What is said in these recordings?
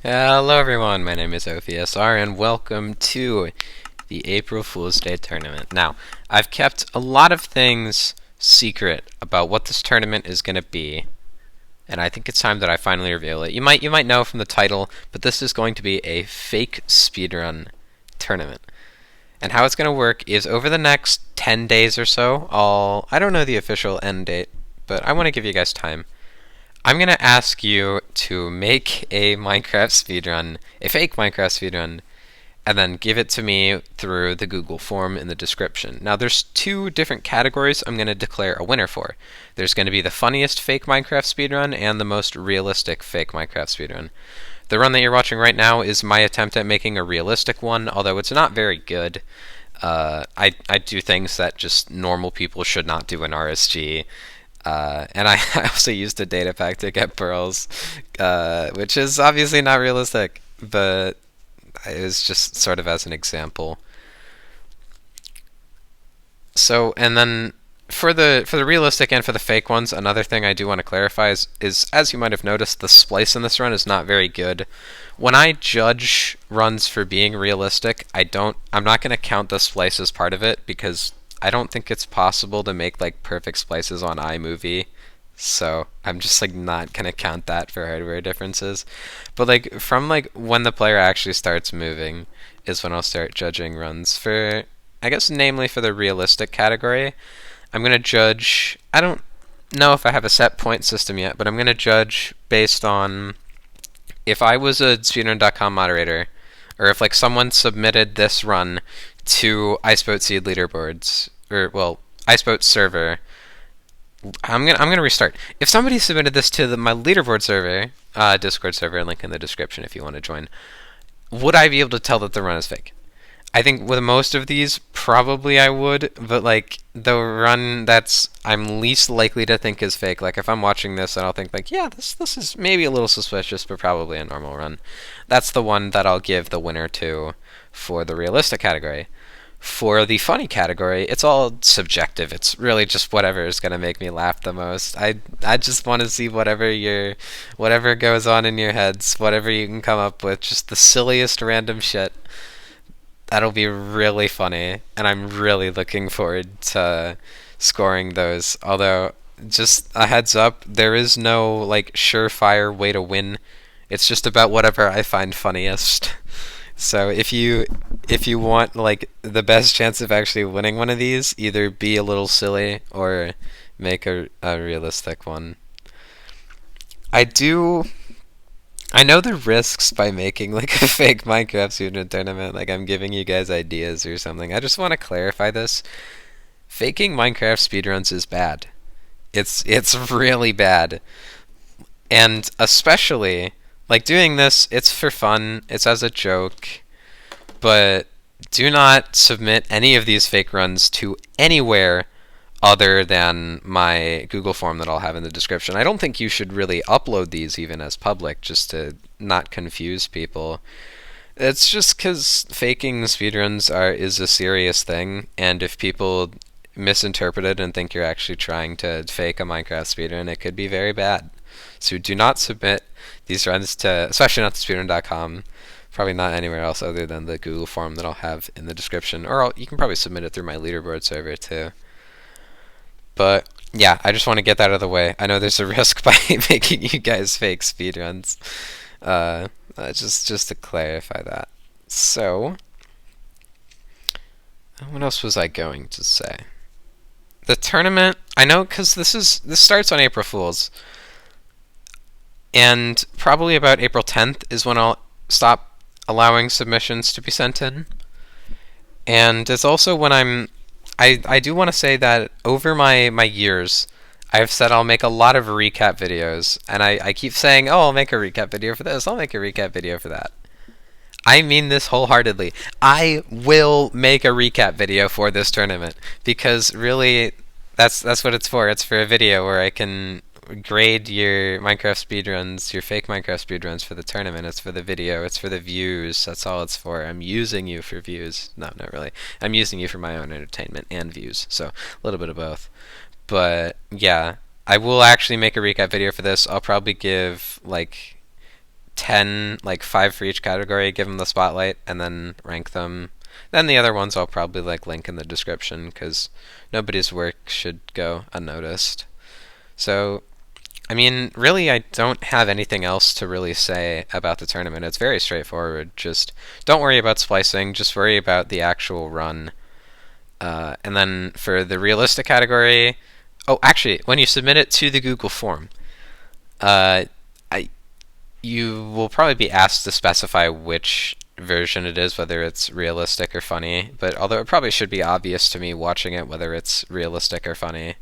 Hello everyone, my name is OVSR and welcome to the April Fool's Day tournament. Now, I've kept a lot of things secret about what this tournament is going to be, and I think it's time that I finally reveal it. You might know from the title, but this is going to be a fake speedrun tournament. And how it's going to work is over the next 10 days or so, I don't know the official end date, but I want to give you guys time. I'm going to ask you to make a Minecraft speedrun, a fake Minecraft speedrun, and then give it to me through the Google form in the description. Now, there's two different categories I'm going to declare a winner for. There's going to be the funniest fake Minecraft speedrun and the most realistic fake Minecraft speedrun. The run that you're watching right now is my attempt at making a realistic one, although it's not very good. I do things that just normal people should not do in RSG. And I also used a data pack to get pearls, which is obviously not realistic, but it was just sort of as an example. So, and then for the realistic and for the fake ones, another thing I do want to clarify is as you might have noticed, the splice in this run is not very good. When I judge runs for being realistic, I'm not going to count the splice as part of it because I don't think it's possible to make like perfect splices on iMovie. So I'm just like not gonna count that for hardware differences. But like from like when the player actually starts moving is when I'll start judging runs for, I guess, namely for the realistic category. I'm gonna judge, I don't know if I have a set point system yet, but I'm gonna judge based on if I was a Speedrun.com moderator, or if like someone submitted this run to Iceboat Seed leaderboards, or well, Iceboat server. I'm gonna restart. If somebody submitted this to my leaderboard server, Discord server, link in the description if you want to join, would I be able to tell that the run is fake? I think with most of these, probably I would, but like the run that's I'm least likely to think is fake, like if I'm watching this and I'll think like, yeah, this is maybe a little suspicious, but probably a normal run. That's the one that I'll give the winner to for the realistic category. For the funny category, it's all subjective. It's really just whatever is gonna make me laugh the most. I just want to see whatever goes on in your heads, whatever you can come up with, just the silliest random shit. That'll be really funny, and I'm really looking forward to scoring those. Although, just a heads up, there is no like surefire way to win. It's just about whatever I find funniest. So if you want like the best chance of actually winning one of these, either be a little silly or make a realistic one. I do I know the risks by making like a fake Minecraft student tournament, like I'm giving you guys ideas or something. I just want to clarify this. Faking Minecraft speedruns is bad. It's really bad. And especially like doing this, it's for fun, it's as a joke, but do not submit any of these fake runs to anywhere other than my Google form that I'll have in the description. I don't think you should really upload these even as public just to not confuse people. It's just because faking speedruns is a serious thing, and if people misinterpret it and think you're actually trying to fake a Minecraft speedrun, it could be very bad. So do not submit these runs to, especially not to speedrun.com, probably not anywhere else other than the Google form that I'll have in the description, or you can probably submit it through my leaderboard server too. But yeah, I just want to get that out of the way. I know there's a risk by making you guys fake speedruns. Just to clarify that. So, what else was I going to say? The tournament, I know because this starts on April Fools, and probably about April 10th is when I'll stop allowing submissions to be sent in. And it's also when I do want to say that over my years, I've said I'll make a lot of recap videos, and I keep saying, oh, I'll make a recap video for this, I'll make a recap video for that. I mean this wholeheartedly. I will make a recap video for this tournament, because really, that's what it's for. It's for a video where I can grade your Minecraft speedruns, your fake Minecraft speedruns for the tournament. It's for the video, it's for the views, that's all it's for. I'm using you for views. No, not really. I'm using you for my own entertainment and views, so a little bit of both. But yeah, I will actually make a recap video for this. I'll probably give like 10, like 5 for each category, give them the spotlight, and then rank them. Then the other ones I'll probably like link in the description because nobody's work should go unnoticed. So, I mean, really, I don't have anything else to really say about the tournament. It's very straightforward. Just don't worry about splicing. Just worry about the actual run. And then for the realistic category, oh, actually, when you submit it to the Google form, uh, you will probably be asked to specify which version it is, whether it's realistic or funny. But although it probably should be obvious to me watching it whether it's realistic or funny,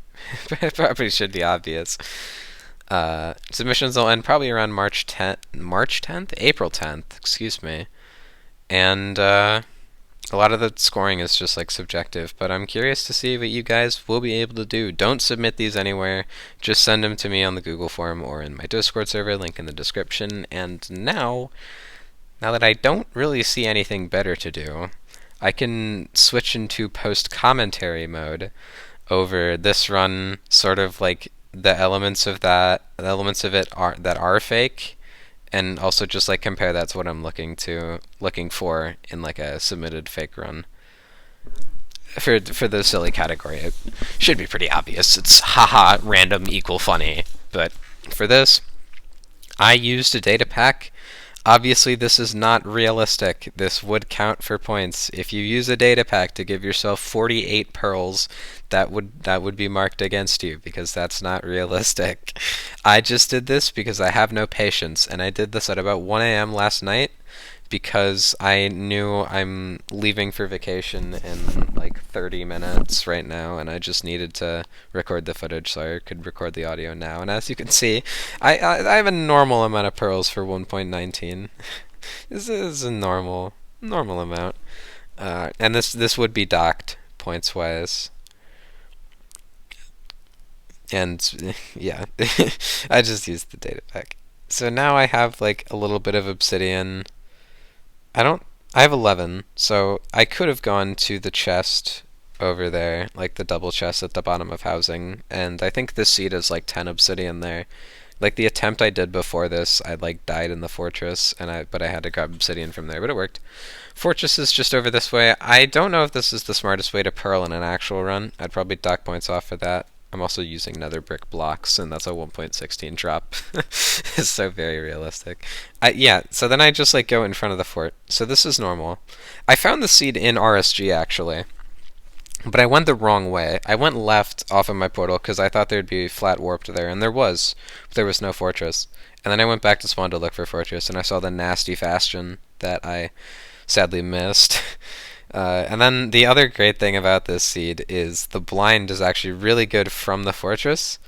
it probably should be obvious. Submissions will end probably around March 10th, April 10th, excuse me. And a lot of the scoring is just like subjective, but I'm curious to see what you guys will be able to do. Don't submit these anywhere. Just send them to me on the Google form or in my Discord server, link in the description. And now that I don't really see anything better to do, I can switch into post-commentary mode over this run, sort of like the elements of it are fake, and also just like compare that to what I'm looking for in like a submitted fake run. For the silly category, it should be pretty obvious. It's haha random equal funny. But for this, I used a data pack. Obviously, this is not realistic. This would count for points. If you use a data pack to give yourself 48 pearls, that would be marked against you because that's not realistic. I just did this because I have no patience, and I did this at about 1 a.m. last night because I knew I'm leaving for vacation in like 30 minutes right now, and I just needed to record the footage so I could record the audio now. And as you can see, I have a normal amount of pearls for 1.19. This is a normal amount, and this would be docked points wise. And yeah, I just used the data pack. So now I have like a little bit of obsidian. I have 11, so I could have gone to the chest over there, like the double chest at the bottom of housing, and I think this seed is like 10 obsidian there. Like the attempt I did before this, I like died in the fortress, but I had to grab obsidian from there, but it worked. Fortress is just over this way. I don't know if this is the smartest way to pearl in an actual run. I'd probably dock points off for that. I'm also using nether brick blocks, and that's a 1.16 drop. It's so very realistic. Yeah, so then I just like go in front of the fort. So this is normal. I found the seed in RSG actually, but I went the wrong way. I went left off of my portal because I thought there'd be flat warped there, and there was, but there was no fortress. And then I went back to spawn to look for fortress, and I saw the nasty bastion that I sadly missed. And then the other great thing about this seed is the blind is actually really good from the fortress,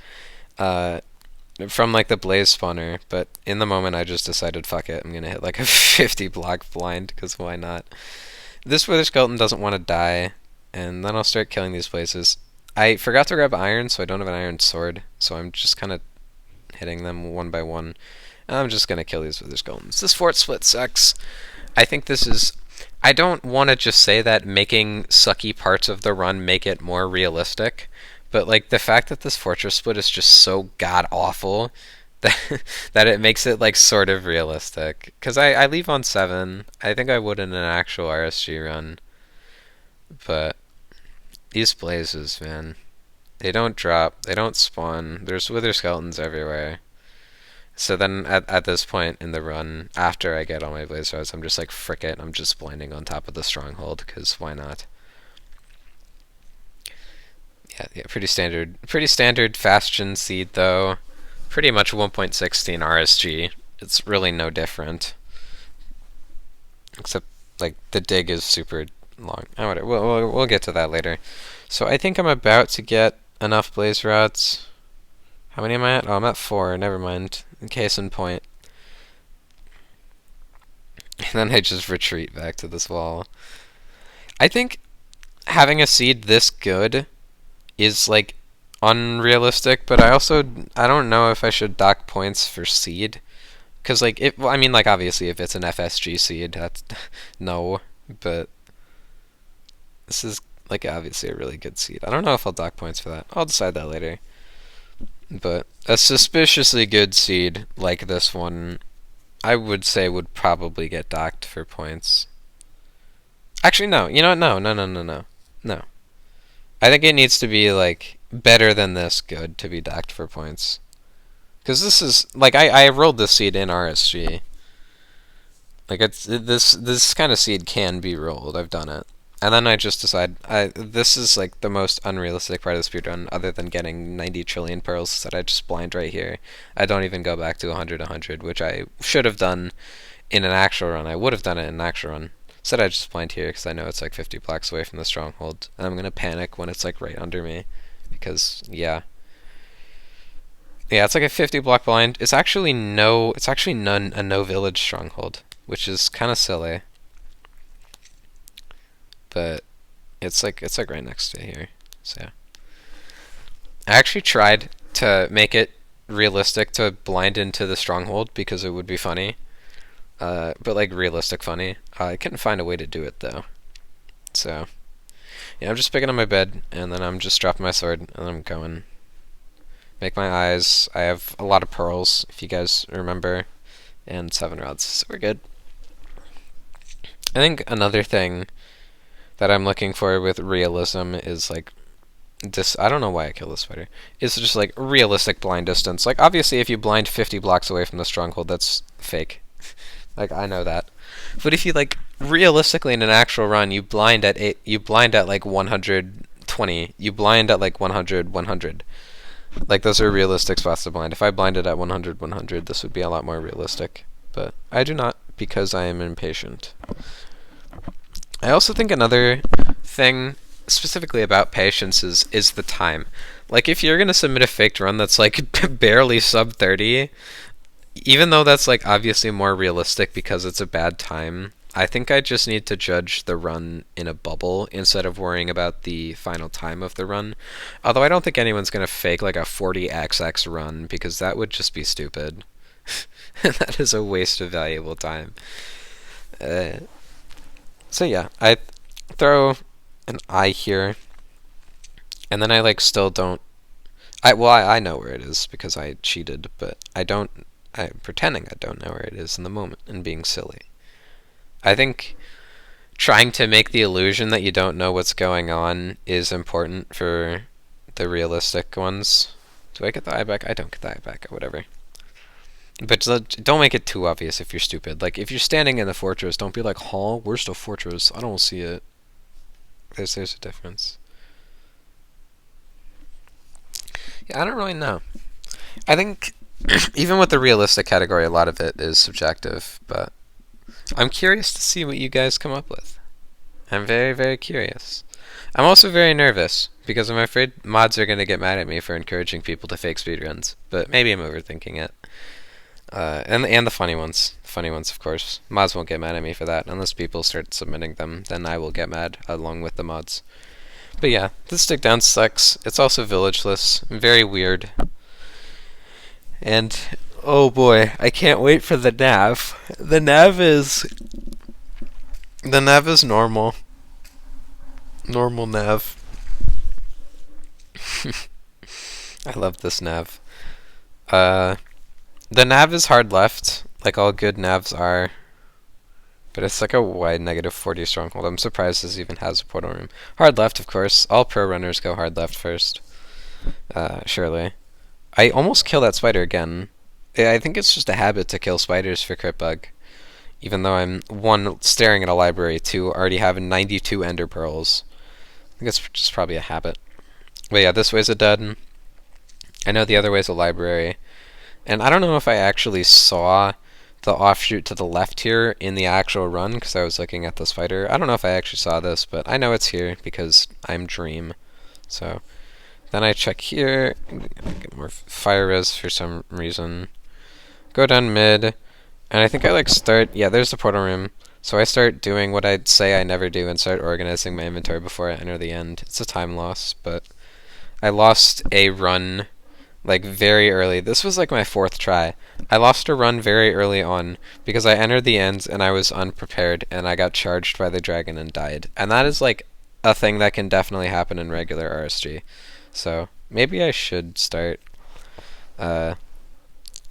from like the blaze spawner, but in the moment I just decided fuck it, I'm gonna hit like a 50 block blind, because why not? This wither skeleton doesn't want to die, and then I'll start killing these places. I forgot to grab iron, so I don't have an iron sword, so I'm just kind of hitting them one by one. And I'm just gonna kill these wither skeletons. This fort split sucks. I think this is... I don't want to just say that making sucky parts of the run make it more realistic, but like the fact that this fortress split is just so god awful that that it makes it like sort of realistic. Because I leave on 7. I think I would in an actual RSG run, but these blazes, man, they don't drop, they don't spawn. There's wither skeletons everywhere. So then at this point in the run, after I get all my blaze rods, I'm just like, frick it, I'm just blinding on top of the stronghold, because why not? Yeah, pretty standard Fastion seed though. Pretty much 1.16 RSG. It's really no different. Except, like, the dig is super long. Oh, whatever. We'll get to that later. So I think I'm about to get enough blaze rods. How many am I at? Oh, I'm at 4. Never mind. Case in point. And then I just retreat back to this wall. I think having a seed this good is, like, unrealistic, but I don't know if I should dock points for seed. Because, like, I mean, like, obviously, if it's an FSG seed, that's... no. But this is, like, obviously a really good seed. I don't know if I'll dock points for that. I'll decide that later. But a suspiciously good seed like this one, I would say would probably get docked for points. Actually, no. You know what? No, no, no, no, no. No. I think it needs to be, like, better than this good to be docked for points. Because this is, like, I rolled this seed in RSG. Like, this kind of seed can be rolled. I've done it. And then I just decide, this is, like, the most unrealistic part of the speedrun, other than getting 90 trillion pearls that I just blind right here. I don't even go back to 100, which I should have done in an actual run. I would have done it in an actual run. Instead, I just blind here because I know it's like 50 blocks away from the stronghold, and I'm gonna panic when it's like right under me, because yeah, it's like a 50 block blind. It's actually a no village stronghold, which is kind of silly, but it's like right next to here. So yeah. I actually tried to make it realistic to blind into the stronghold because it would be funny. But like realistic funny. I couldn't find a way to do it though. So, yeah, I'm just picking up my bed, and then I'm just dropping my sword, and I'm going. Make my eyes. I have a lot of pearls, if you guys remember, and 7 rods, so we're good. I think another thing that I'm looking for with realism is like this. I don't know why I killed this spider. It's just like realistic blind distance. Like obviously, if you blind 50 blocks away from the stronghold, that's fake. Like I know that, but if you like realistically in an actual run, you blind at like 120, you blind at like 100. Like those are realistic spots to blind. If I blinded at 100, this would be a lot more realistic. But I do not because I am impatient. I also think another thing specifically about patience is the time. Like if you're gonna submit a faked run that's like barely sub 30. Even though that's like obviously more realistic because it's a bad time, I think I just need to judge the run in a bubble instead of worrying about the final time of the run. Although I don't think anyone's going to fake like a 40xx run because that would just be stupid. That is a waste of valuable time. So yeah, I throw an eye here, and then I like still don't. I know where it is because I cheated, but I'm pretending I don't know where it is in the moment and being silly. I think trying to make the illusion that you don't know what's going on is important for the realistic ones. Do I get the eye back? I don't get the eye back. Whatever. But don't make it too obvious if you're stupid. Like, if you're standing in the fortress, don't be like, huh, where's the fortress? I don't see it. There's a difference. Yeah, I don't really know. I think even with the realistic category, a lot of it is subjective, but I'm curious to see what you guys come up with. I'm very, very curious. I'm also very nervous, because I'm afraid mods are going to get mad at me for encouraging people to fake speedruns, but maybe I'm overthinking it. And the funny ones. Funny ones, of course. Mods won't get mad at me for that. Unless people start submitting them, then I will get mad, along with the mods. But yeah, this stick down sucks. It's also villageless. Very weird. And oh boy, I can't wait for the nav. The nav is normal. Normal nav. I love this nav. The nav is hard left, like all good navs are. But it's like a wide -40 stronghold. I'm surprised this even has a portal room. Hard left, of course. All pro runners go hard left first. Surely. I almost kill that spider again. I think it's just a habit to kill spiders for crit bug. Even though I'm, 1, staring at a library, 2, already having 92 ender pearls. I think it's just probably a habit. But yeah, this way's a dud. I know the other way's a library. And I don't know if I actually saw the offshoot to the left here in the actual run, because I was looking at the spider. I don't know if I actually saw this, but I know it's here because I'm Dream. So then I check here, get more fire res for some reason. Go down mid, and I think I like start, yeah, there's the portal room. So I start doing what I'd say I never do and start organizing my inventory before I enter the end. It's a time loss, but I lost a run like very early. This was like my 4th try. I lost a run very early on because I entered the end and I was unprepared and I got charged by the dragon and died. And that is like a thing that can definitely happen in regular RSG. So maybe I should start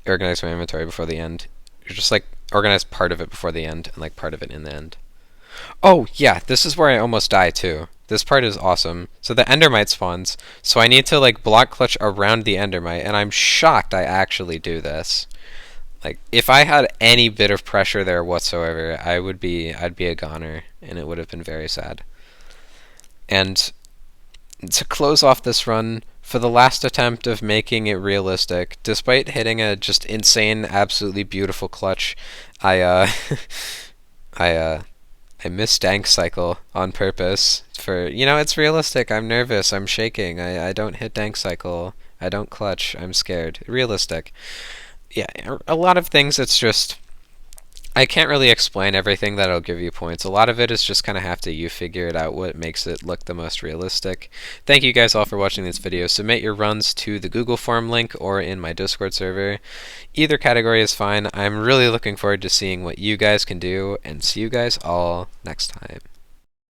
organize my inventory before the end. You're just like organize part of it before the end and like part of it in the end. Oh yeah, this is where I almost die too. This part is awesome. So the endermite spawns, so I need to like block clutch around the endermite, and I'm shocked I actually do this. Like if I had any bit of pressure there whatsoever, I'd be a goner, and it would have been very sad. And to close off this run, for the last attempt of making it realistic, despite hitting a just insane, absolutely beautiful clutch, I I missed dank cycle on purpose. For it's realistic. I'm nervous. I'm shaking. I don't hit dank cycle. I don't clutch. I'm scared. Realistic. Yeah, a lot of things. It's just I can't really explain everything that'll give you points. A lot of it is just kind of have to you figure it out what makes it look the most realistic. Thank you guys all for watching this video. Submit your runs to the Google form link or in my Discord server. Either category is fine. I'm really looking forward to seeing what you guys can do, and see you guys all next time.